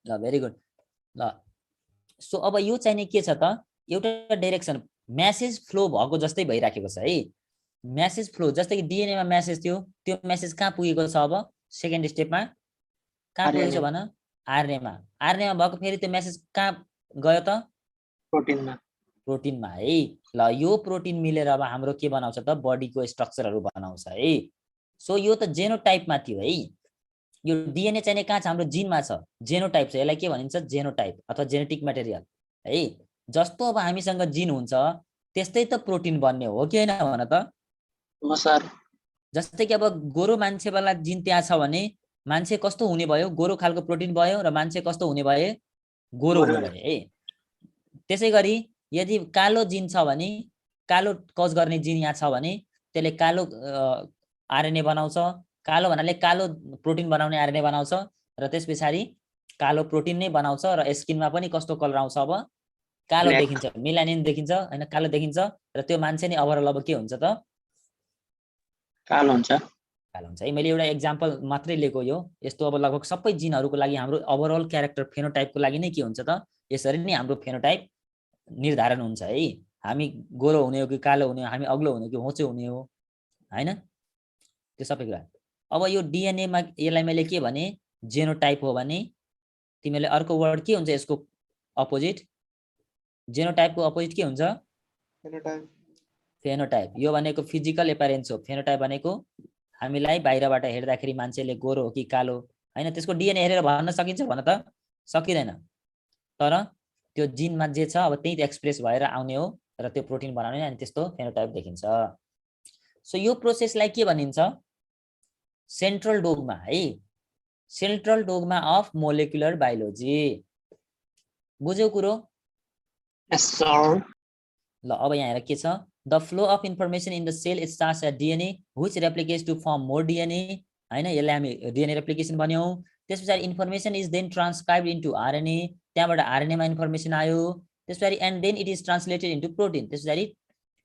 ल very good ल सो अब यो चाहिँ के छ त एउटा डाइरेक्सन मेसेज फ्लो भएको जस्तै भइराखेको छ है मेसेज फ्लो जस्तै कि डिएनए मा मेसेज थियो त्यो मेसेज कहाँ पुगेको छ अब सेकेन्ड स्टेपमा कहाँ पुगेको छ भन आरएनए मा भएको फेरि त्यो मेसेज कहाँ गयो त प्रोटिनमा है ल यो प्रोटिन मिलेर अब हाम्रो के बनाउँछ त बडीको स्ट्रक्चरहरु बनाउँछ है सो यो त जेनोटाइपमा थियो है यो डिएनए चाहिँ कहाँ छ हाम्रो जिनमा छ जेनोटाइप छ यसलाई के भनिन्छ जेनोटाइप अथवा जेनेटिक मटेरियल है जस्तो अब हामीसँग जिन हुन्छ त्यस्तै त प्रोटिन बन्ने हो कि हैन भन त हो सर जस्तै कि अब गोरो मान्छेवाला जिन त्यहाँ छ भने मान्छे कस्तो हुने भयो गोरो खालको प्रोटिन भयो र मान्छे कस्तो हुने भए गोरो हुने भए है त्यसैगरी यदि कालो जिन छ भने कालो कज गर्ने जिन यहाँ छ भने त्यसले कालो आरएनए बनाउँछ कालो भन्नाले कालो प्रोटिन बनाउने आरएनए बनाउँछ र त्यसपछि कालो प्रोटिन नै बनाउँछ र स्किनमा पनि कस्तो कलर आउँछ अब कालो देखिन्छ मेलानिन देखिन्छ हैन कालो देखिन्छ र त्यो मान्छे नै ओभरअल अब के हुन्छ त कालो हुन्छ है मैले एउटा एक्जाम्पल मात्रै लिएको यो यस्तो अब लगभग सबै जिनहरुको लागि हाम्रो ओभरअल क्यारेक्टर फेनोटाइपको लागि नै के हुन्छ त यसरी नै हाम्रो फेनोटाइप निर्धारण हुन्छ है हामी गोरो हुने हो कि कालो हुने हो हामी अग्लो हुने कि होचो हुने हो हैन त्यो सबै कुरा अब यो डिएनए मा यसलाई मैले के भने जेनोटाइप हो भने तिमीले अर्को वर्ड के हुन्छ यसको अपोजिट जेनोटाइपको अपोजिट के हुन्छ फेनोटाइप यो भनेको फिजिकल एपियरेन्स हो फेनोटाइप भनेको हामीलाई बाहिरबाट हेर्दाखेरि मान्छेले गोरो हो कि कालो हैन त्यसको डिएनए हेरेर भन्न सकिन्छ भन त सकिदैन तर त्यो जिनमा जे छ अब त्यही एक्सप्रेस भएर आउने हो र त्यो प्रोटिन बनाउने अनि त्यस्तो फेनोटाइप देखिन्छ सो यो प्रोसेसलाई के भनिन्छ सेन्ट्रल डोगमा है central dogma of molecular biology बुझ्यौ कुरो यस सर ल अब यहाँ हेर के छ the flow of information in the cell it starts at DNA which replicates to form more DNA हैन यसलाई हामी DNA replication भन्यौ त्यसपछि information is then transcribed into RNA त्यहाँबाट RNA मा information आयो त्यसपछि and then it is translated into protein त्यसपछि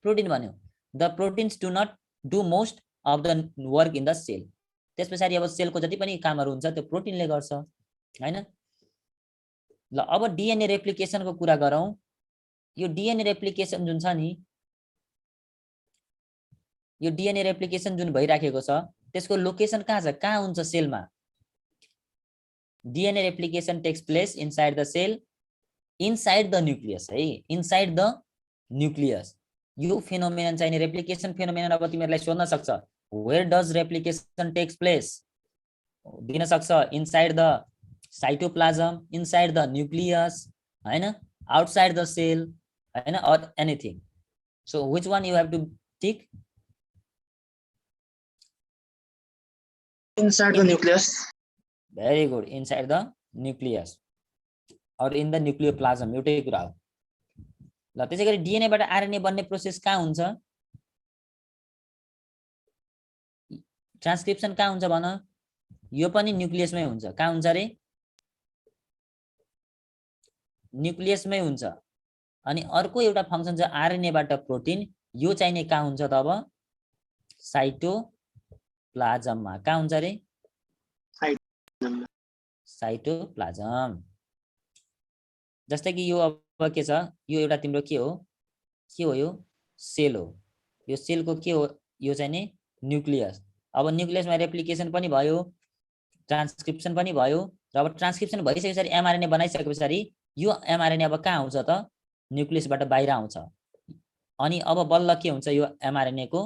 protein भन्यौ the proteins do not do most of the work in the cell त्यसपछि अब सेलको जति पनि कामहरु हुन्छ त्यो प्रोटिनले गर्छ हैन ल अब DNA replication को कुरा गरौं यो DNA replication जुन छ नि यो DNA replication जुन भइराखेको छ त्यसको लोकेसन कहाँ छ कहाँ हुन्छ सेलमा DNA replication takes place inside the cell inside the nucleus है inside the nucleus यो फेनोमेनन चाहिँ replication फेनोमेनन अब तिमीहरुलाई सोध्न सक्छ where does replication takes place दिन सक्छ inside the cytoplasm inside the nucleus हैन outside the cell हैन or anything so which one you have to tick Inside the nucleus. Very good. Inside the nucleus or in the nucleoplasm. एउटै कुरा हो ल त्यसैगरी DNA बाट RNA बन्ने process कहाँ हुन्छ ट्रान्सक्रिप्सन कहाँ हुन्छ भन यो पनि न्यूक्लियसमै हुन्छ कहाँ हुन्छ रे न्यूक्लियसमै हुन्छ अनि अर्को एउटा फंक्सन छ RNA बाट प्रोटिन यो चाहिने कहाँ हुन्छ त अब साइटोप्लाज्ममा कहाँ हुन्छ रे साइटोप्लाज्म जस्तै कि यो अब के छ यो एउटा तिम्रो के हो यो सेल हो यो सेलको के हो यो चाहिँ नि न्यूक्लियस अब न्यूक्लियसमा रेप्लिकेसन पनि भयो ट्रान्सक्रिप्सन पनि भयो र अब ट्रान्सक्रिप्सन भइसकेपछि mRNA बनाइसकेपछि यो mRNA अब कहाँ आउँछ त न्यूक्लियसबाट बाहिर आउँछ अनि अब बल्ल के हुन्छ यो mRNA को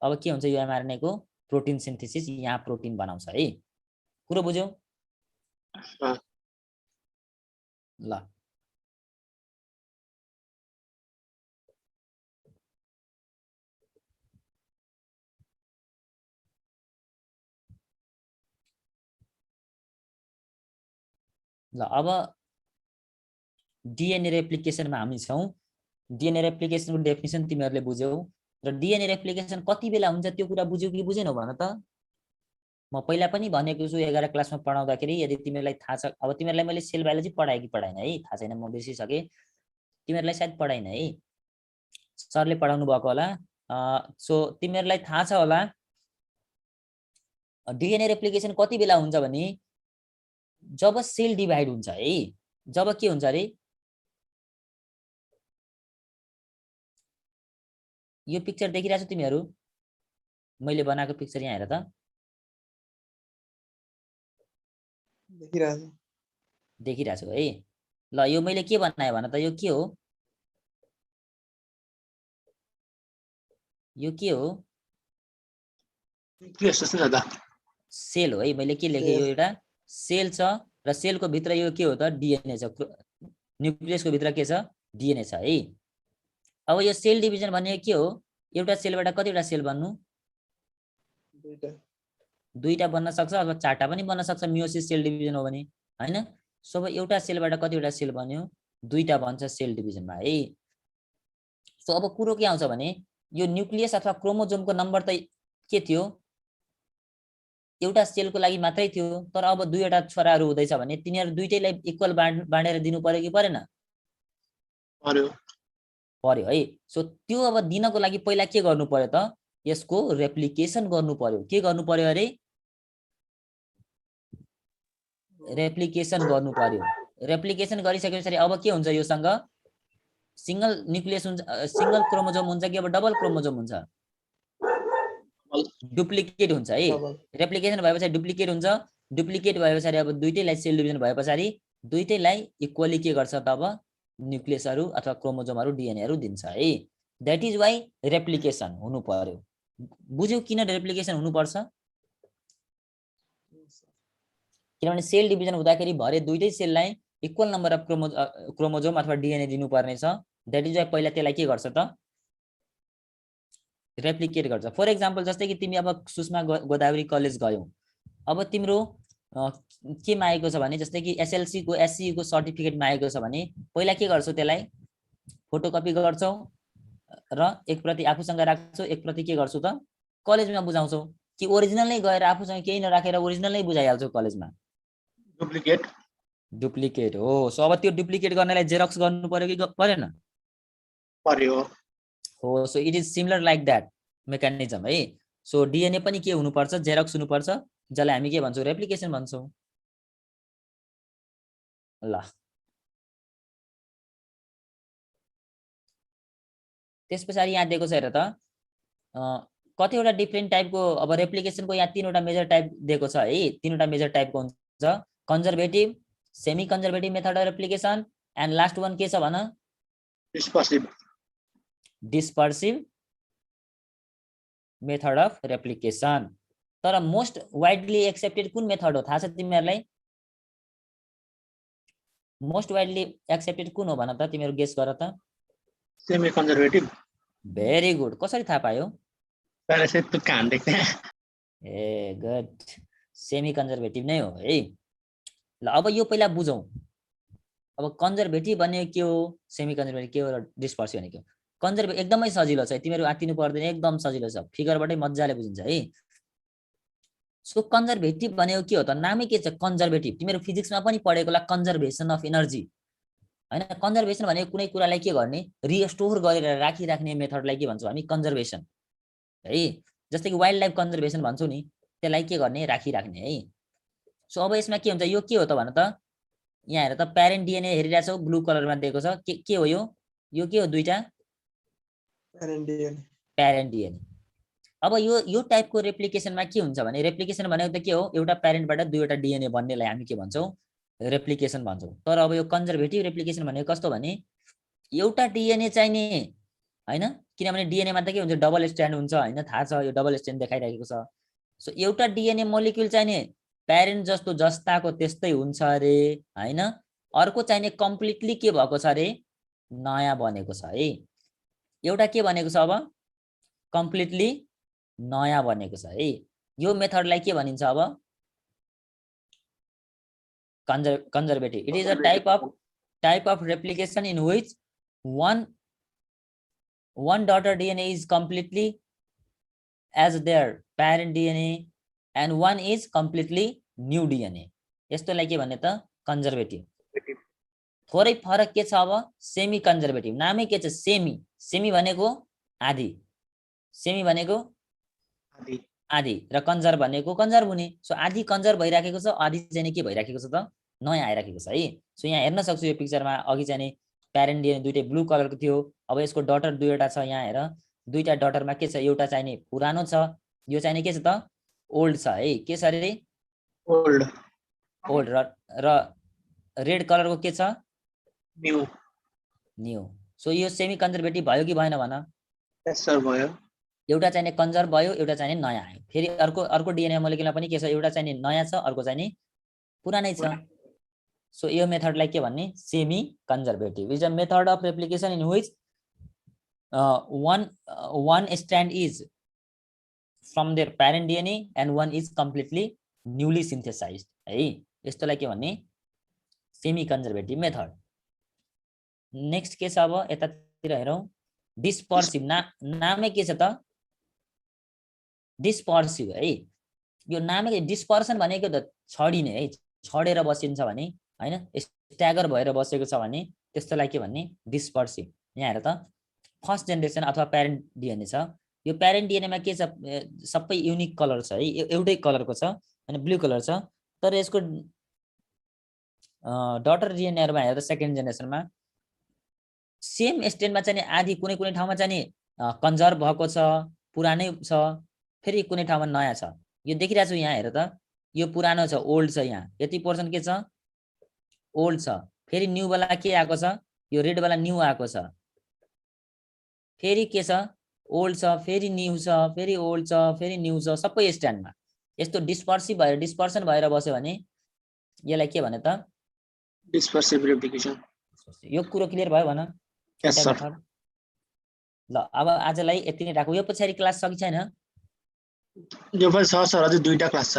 अब के हुन्छ यो mRNA को प्रोटिन सिन्थेसिस यहाँ प्रोटिन बनाउँछ है कुरो बुझ्यौ ल ल अब DNA रेप्लिकेसनमा हामी छौं DNA रेप्लिकेसनको डेफिनिसन तिमीहरुले बुझ्यौ र DNA रेप्लिकेसन कति बेला हुन्छ त्यो कुरा बुझ्यौ कि बुझेनौ भन त म पहिला पनि भनेको छु 11 क्लासमा पढाउँदाखेरि यदि तिमीहरुलाई थाहा छ अब तिमीहरुलाई मैले सेल बायोलोजी पढाए कि पढाइन है थाहा छैन म बिर्सिसके तिमीहरुलाई सायद पढाइन है सरले पढाउनु भएको होला सो तिमीहरुलाई थाहा छ होला DNA रेप्लिकेसन कति बेला हुन्छ भने जब सेल डिभाइड हुन्छ है जब के हुन्छ रे यो पिक्चर देखिरहेछौ तिमीहरु मैले बनाएको पिक्चर यहाँ हेर त देखिरहेछौ है ल यो मैले के बनाए भन त यो के हो सेल हो है मैले के लेखे यो एउटा सेल छ र सेलको भित्र यो के हो त DNA छ न्यूक्लियसको भित्र के छ DNA छ है अब यो सेल डिभिजन भन्ने के हो एउटा सेलबाट कतिवटा सेल बन्नु दुईटा बन्न सक्छ अथवा चारटा पनि बन्न सक्छ मियोसिस सेल डिभिजन हो भने हैन सो अब एउटा सेलबाट कतिवटा सेल बन्यो दुईटा बन्छ सेल डिभिजनमा है सो अब कुरो के आउँछ भने यो न्यूक्लियस अथवा क्रोमोजोमको नम्बर त के थियो एउटा सेलको लागि मात्रै थियो तर अब दुईवटा छोराहरु हुँदैछ भने तिनीहरु दुईटैलाई इक्वल बाँडेर दिनु पर्यो कि परेन पर्यो है सो त्यो अब दिनको लागि पहिला के गर्नु पर्यो त यसको रेप्लिकेसन गर्नु पर्यो के गर्नु पर्यो अरे रेप्लिकेसन गर्नु पर्यो रेप्लिकेसन गरिसकेपछि अब के हुन्छ योसँग सिंगल न्यूक्लियस हुन्छ सिंगल क्रोमोजोम हुन्छ कि अब डबल क्रोमोजोम हुन्छ डुप्लिकेट हुन्छ है रेप्लिकेसन भएपछि डुप्लिकेट हुन्छ डुप्लिकेट भएपछि अब दुईटैलाई सेल डिभिजन भएपछि दुईटैलाई इक्वली के गर्छ त अब न्यूक्लियसहरु अथवा क्रोमोजोमहरु डीएनएहरु दिन्छ है दैट इज व्हाई रेप्लिकेसन हुनु पर्यो बुझ्यौ किन रेप्लिकेसन हुनु पर्छ किनभने सेल डिभिजन हुँदाखेरि भरे दुईटै सेललाई इक्वल नम्बर अफ क्रोमोजोम अथवा डीएनए दिनु पर्ने छ दैट इज व्हाई पहिला त्यसलाई के गर्छ त रेप्लिकेट गर्छ फर एक्जाम्पल जस्तै कि तिमी अब सुषमा गोदावरी कलेज गयौ अब तिम्रो के मागेको छ भने जस्तै कि एसएलसी को एससी को सर्टिफिकेट मागेको छ भने पहिला के गर्छौ त्यसलाई फोटोकपी गर्छौ र एक प्रति आफूसँग राख्छौ, एक प्रति के गर्छौ त कलेजमा बुझाउँछौ कि ओरिजिनल नै गएर आफूसँग केही नराखेर ओरिजिनल नै बुझाइहाल्छौ कलेजमा? डुप्लिकेट डुप्लिकेट हो। सो अब त्यो डुप्लिकेट गर्नलाई जेरक्स गर्नु पर्यो कि परेन? पर्यो हो। So it is similar like that mechanism है। सो डिएनए पनि के हुनुपर्छ? जेरक्स हुनुपर्छ, जसलाई हामी के भन्छौँ? रेप्लिकेसन भन्छौँ। ल त्यस पछाडि यहाँ दिएको छ हेर त कतिवटा डिफ्रेन्ट टाइपको अब रेप्लिकेसनको यहाँ 3वटा मेजर टाइप दिएको छ है। 3वटा मेजर टाइपको हुन्छ, conservative, semi conservative method of replication and last one के छ भन? डिस्पर्सिभ डिस्पर्सिभ मेथड अफ रेप्लिकेसन। तर मोस्ट वाइडली एक्सेप्टेड कुन मेथड हो थाहा छ तिमीहरूलाई? मोस्ट वाइडली एक्सेप्टेड कुन हो भन त, तिमीहरू गेस गर त। Semi conservative very good. कसरी थाहा पायो? प्यारासाइट तुक्का हान्डेको थिएँ। ए गुड, सेमी कन्जर्भेटिभ नै हो है। ल अब यो पहिला बुझौँ। अब कन्जर्भेटिभ भनेको के हो, सेमी कन्जर्भेटिभ के हो र डिस्पर्सिभ भनेको के हो? कन्जर्भेटिभ एकदमै सजिलो छ, तिमीहरू आत्तिनु पर्दैन, एकदम सजिलो छ, फिगरबाटै मजाले बुझिन्छ है। सो कन्जर्भेटिभ भनेको के हो त? नामै के छ? कन्जर्भेटिभ। तिमीहरू फिजिक्समा पनि पढेको होला, कन्जर्भेसन अफ एनर्जी हैन? कन्जर्भेसन भनेको कुनै कुरालाई के गर्ने? रिस्टोर गरेर राखिराख्ने मेथडलाई के भन्छौँ हामी? कन्जर्भेसन है। जस्तै कि वाइल्ड लाइफ कन्जर्भेसन भन्छौँ नि, त्यसलाई के गर्ने? राखिराख्ने है। सो अब यसमा के हुन्छ? यो के हो त भन त? यहाँ हेर त, प्यारेन्ट डिएनए हेरिरहेछौ, ब्लू कलरमा दिएको छ, के हो यो? यो के हो? दुईटा प्यारेन्ट डिएनए। अब यो टाइपको रेप्लिकेसनमा के हुन्छ भने, रेप्लिकेसन भनेको त के हो? एउटा प्यारेन्टबाट दुईवटा डिएनए बन्नेलाई हामी के भन्छौँ? रेप्लिकेसन भन्छौँ। तर अब यो कन्जर्भेटिभ रेप्लिकेसन भनेको कस्तो भने, एउटा डिएनए चाहिने हैन, किनभने डिएनएमा त के हुन्छ? डबल स्ट्यान्ड हुन्छ हैन, थाहा छ, यो डबल स्ट्यान्ड देखाइरहेको छ। सो एउटा डिएनए मोलिक्युल चाहिने प्यारेन्ट जस्तो जस्ताको त्यस्तै हुन्छ अरे हैन। अर्को चाहिने कम्प्लिटली के भएको छ अरे? नयाँ बनेको छ है। एउटा के बनेको छ? अब कम्प्लिटली नयाँ बनेको छ है। यो मेथडलाई के भनिन्छ? अब conservative. It is a type of replication in which one daughter DNA is completely as their parent DNA and one is completely new DNA. यस्तोलाई के भन्ने त? कन्जर्भेटिभ। थोरै फरक के छ अब? Semi conservative. नामै के छ? सेमी। सेमी भनेको आधी, सेमी भनेको आधी र कन्जर्भ भनेको कन्जर्भ हुने। सो आधी कन्जर्भ भइराखेको छ, आधी चाहिँ के भइराखेको छ त? नयाँ आइराखेको छ है। सो यहाँ हेर्न सक्छु यो पिक्चरमा, अघि चाहिँ प्यारेन्ट डिएनए दुईटै ब्लू कलरको थियो, अब यसको डटर दुईवटा छ। यहाँ हेर, दुईटा डटरमा के छ? एउटा चाहिँ पुरानो छ, यो चाहिँ के छ त? ओल्ड छ है। के छ अरे? ओल्ड र रेड कलरको के छ? न्यू। सो यो सेमी कन्जर्भेटिभ भयो कि भएन भन? यस सर भयो। एउटा चाहिँ कन्जर्भ भयो, एउटा चाहिँ नयाँ आयो। फेरि अर्को डिएनए मोलिक्युलमा पनि के छ? एउटा चाहिँ नयाँ छ, अर्को चाहिँ पुरानै छ। सो यो मेथडलाई के भन्ने? Semi conservative is a method of replication in which one strand is from their parent DNA and one is completely newly synthesized है। यस्तोलाई के भन्ने? Semi conservative method. नेक्स्ट के छ? अब यतातिर हेरौँ, डिस्पर्सिभ। नामै के छ त? डिस्पर्सिभ है। यो नामै डिस्पर्सन भनेको त छडिने है, छडेर बसिन्छ भने हैन, स्ट्यागर भएर बसेको छ भने त्यस्तोलाई के भन्ने? डिस्पर्सिभ। यहाँ हेर त, फर्स्ट जेनेरेसन अथवा प्यारेन्ट डिएनए छ। यो प्यारेन्ट डिएनएमा के छ? सबै युनिक कलर छ है, एउटै कलरको छ अनि ब्लू कलर छ। तर यसको डटर डिएनएहरुमा हेर्दा सेकेन्ड जेनेरेसनमा सेम स्ट्रेनमा चाहिँ आधी कुनै कुनै ठाउँमा चाहिँ कन्जर्भ भएको छ, पुरानै छ, फेरि कुनै ठाउँमा नयाँ छ। यो देखिरहेको छु यहाँ हेर त, यो पुरानो छ, ओल्ड छ। यहाँ यति पर्सन के छ? ओल्ड छ। फेरि न्यू वाला के आएको छ? यो रेड वाला न्यू आएको छ। फेरि के छ? ओल्ड छ, फेरि न्यू छ, फेरि ओल्ड छ, फेरि न्यू छ, सबै स्ट्यान्डमा। यस्तो डिस्पर्सिभ भएर डिस्पर्सन भएर बस्यो भने यसलाई के भने त? डिस्पर्सिभ रेप्लिकेसन। यो कुरो क्लियर भयो भन? यस सर। ल अब आजलाई यति नै राखौँ। यो पछाडि क्लास छ कि छैन? यो पनि छ सर, अझै दुईटा क्लास छ।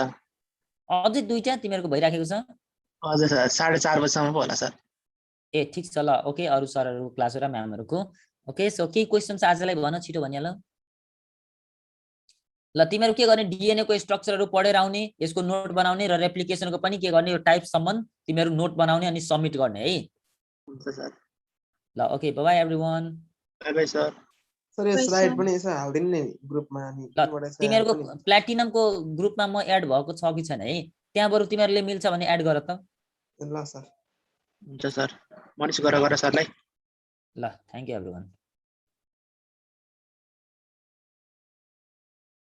अझै दुईटा तिमीहरूको भइराखेको छ? हजुर सर, 4:30 बजीसम्म होला सर। ए ठिक छ, ल ओके। अरू सरहरूको क्लास र म्यामहरूको ओके सो केही क्वेसन्स आजलाई भन छिटो भनिहाल ल तिमीहरू के गर्ने डिएनए को स्ट्रक्चरहरू पढेर आउने यसको नोट बनाउने र रेप्लिकेसनको पनि के गर्ने यो टाइप सम्म तिमीहरू नोट बनाउने अनि सबमिट गर्ने है हुन्छ सर ल okay bye everyone by by sir sir यो Bye, स्लाइड sir. पनि यसो हाल्दिनु नि ग्रुपमा अनि ल त्यहीबाट यसो तिमीहरूको हाल्नु नि। प्लेटिनमको ग्रुपमा म एड भएको छ कि छैन है त्यहाँ बरु तिमीहरूले मिल्छ भने एड गर त ल सर हुन्छ सर मनिस गर सरलाई ल थ्यांक यू एभ्रीवन